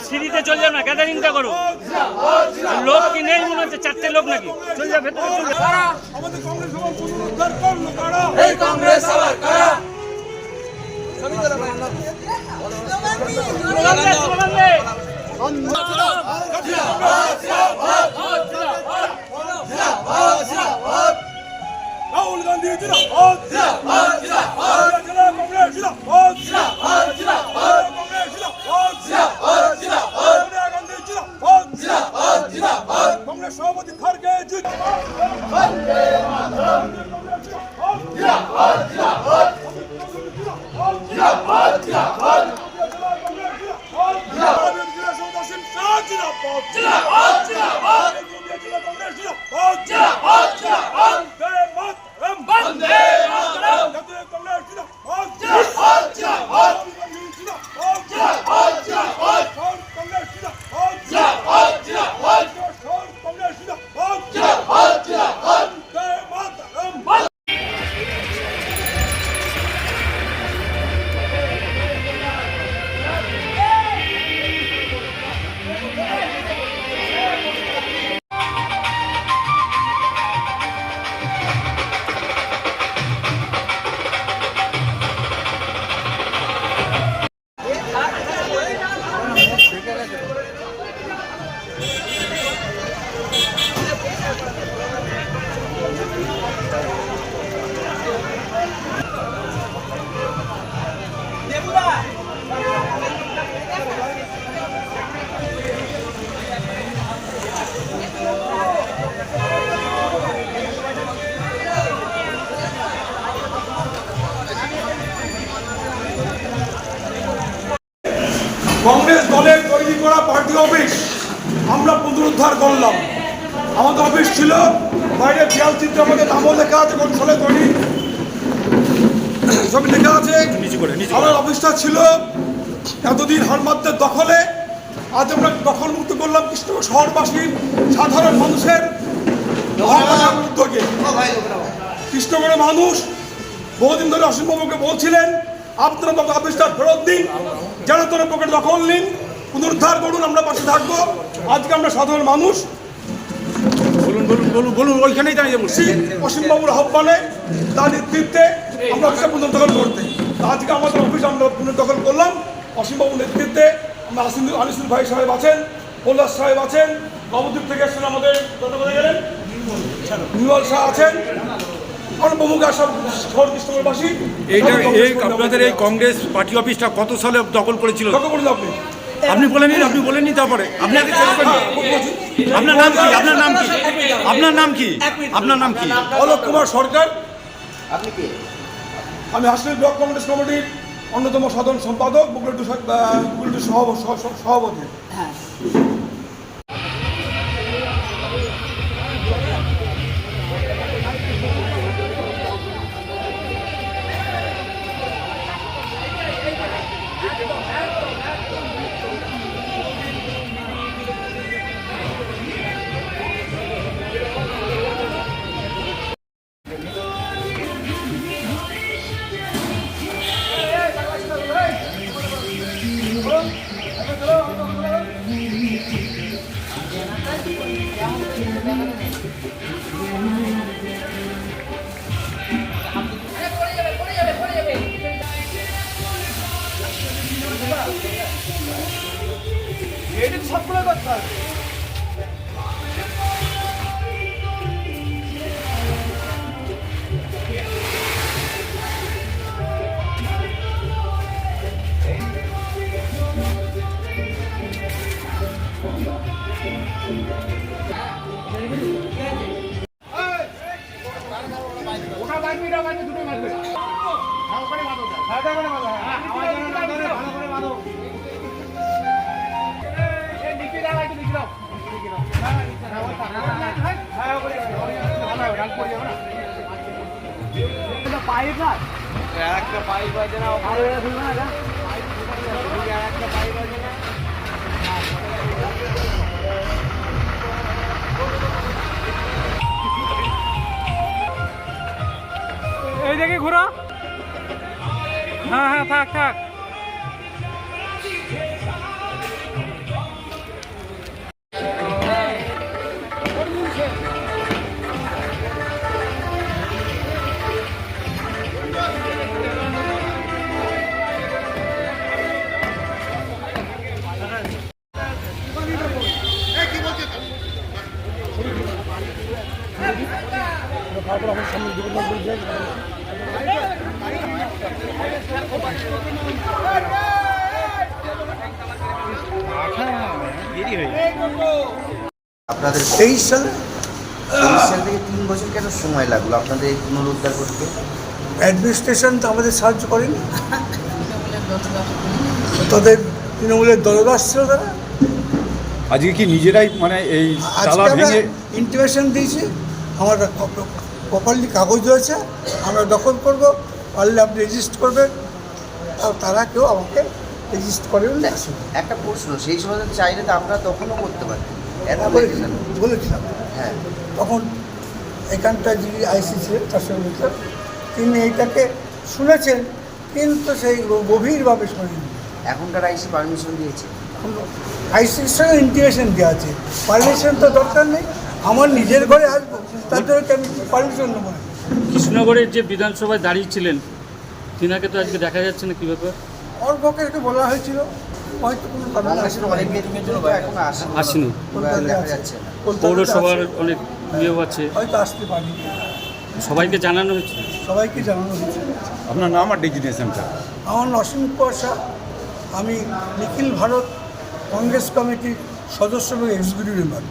সিঁড়িতে চলে যাও না, গ্যাদারিংটা করো। লোক কি নেই মনে হচ্ছে, 4টে লোক নাকি? চলে যাও ভেতরে, চলে যাও। আমাদের কংগ্রেস সভা পুনরুদ্ধার করলো কারা? এই কংগ্রেস সভা কারা? রাহুল গান্ধী জিন্দাবাদ, জিন্দাবাদ, জিন্দাবাদ, কংগ্রেস জিন্দাবাদ, জিন্দাবাদ, জিন্দাবাদ, কংগ্রেস জিন্দাবাদ, জিন্দাবাদ, জিন্দাবাদ, সোনিয়া গান্ধী জিন্দাবাদ, জিন্দাবাদ, জিন্দাবাদ, কংগ্রেস সভাপতি খড়গে জিন্দাবাদ, বন্দে মাতরম, জিন্দাবাদ, জিন্দাবাদ, জিন্দাবাদ, জিন্দাবাদ, কংগ্রেস দলের তৈরি করা পার্টি অফিস আমরা পুনরুদ্ধার করলাম। আমাদের অফিস ছিল বাইরে দেয়াল চিত্র, আমাদের নামও লেখা আছে, কোন সালে তৈরি ছবি লেখা আছে। আমার অফিসটা ছিল এতদিন হারমাদদের দখলে, আজ আমরা দখল মুক্ত করলাম কৃষ্ণনগর শহরবাসীর সাধারণ মানুষের উদ্যোগে। কৃষ্ণনগরের মানুষ বহুদিন ধরে অসীমবাবুকে বলছিলেন আপনারা তত অফিসটা ফেরত দিন, যেন তোর পকেট দখল নিন, পুনরুদ্ধার করুন, আমরা পাশে থাকবো। আজকে আমরা সাধারণ মানুষ বলুন বলুন বলুন ওইখানেই দাঁড়িয়ে বলছি। অসীমবাবুর আহ্বানে তার নেতৃত্বে আমরা অফিসে পুনর্দখল করতে, আজকে আমাদের অফিস আমরা পুনর্দখল করলাম অসীমবাবুর নেতৃত্বে। আমরা আনিসুল ভাই সাহেব আছেন, পলাশ সাহেব আছেন, নবদ্বীপ থেকে এসেছেন আমাদের কত করে গেলেন নিউয়াল শাহ আছেন, আমরা প্রমুখ সব শহর কৃষ্ণবাসী। এইটা এই আপনাদের এই কংগ্রেস পার্টি অফিসটা কত সালে দখল করেছিল? কত করে আপনি আপনি বলে নিন, আপনি বলে নিন, তারপরে আপনি আগে শেষ করুন। আপনার নাম কি? আপনার নাম কি? আপনার নাম কি? আপনার নাম কি? অলোক কুমার সরকার। আপনি কি? আমি হাসপাতাল ব্লক কংগ্রেস কমিটির অন্যতম সাধারণ সম্পাদক, বুকলেটু সভাপতি। এই দিকে ঘোরা। হ্যাঁ হ্যাঁ, থাক থাক। আপনাদের 23 সালে 23 সাল থেকে 3 বছর কেন সময় লাগলো আপনাদের এই পুনরুদ্ধার করতে? অ্যাডমিনিস্ট্রেশন তো আমাদের সাহায্য করেনি, তাদের তৃণমূলের দলদাস ছিল তারা। আজকে কি নিজেরাই মানে এই তালা আজকে আমরা ভেঙে ইন্টিমেশন দিয়েছি, আমার প্রপারলি কাগজ রয়েছে, আমরা দখল করব, পারলে আপনি রেজিস্ট করবেন। আর তারা কেউ আমাকে রেজিস্ট করেন না। একটা প্রশ্ন, সেই সময় তো চাইলে তো আপনারা তখনও করতে পারেন, এত বলেছিলাম বলেছিলাম হ্যাঁ তখন এখানটা যিনি আইসি ছিলেন তার সঙ্গে বলছিলাম, তিনি এইটাকে শুনেছেন কিন্তু সেই গভীরভাবে শোনেননি। এখনকার আইসি পারমিশন দিয়েছে? আইসির সঙ্গে ইন্টিমেশন দেওয়া আছে, পারমিশন তো দরকার নেই। আমার নিজের ঘরে আসবো, তাদেরকে আমি পারমিশন নেবো না। কৃষ্ণনগরের যে বিধানসভায় দাঁড়িয়েছিলেন তিনাকে তো আজকে দেখা যাচ্ছে না, কি ব্যাপার? ওর পক্ষে একটু বলা হয়েছিল, হয়তো কোনো কারণে কংগ্রেসের অনেকে এখনো আসেনি। দেখা যাচ্ছে না। পৌরসভার অনেক ইয়েও আছে, হয়তো আসতে পারি, সবাইকে জানানো হয়েছে। সবাইকে জানানো হয়েছে। আপনার নাম আর ডেজিগনেশনটা? আমার অসীম কুয়াশা, আমি নিখিল ভারত কংগ্রেস কমিটির সদস্য এবং এক্সিকিউটিভ মেম্বার।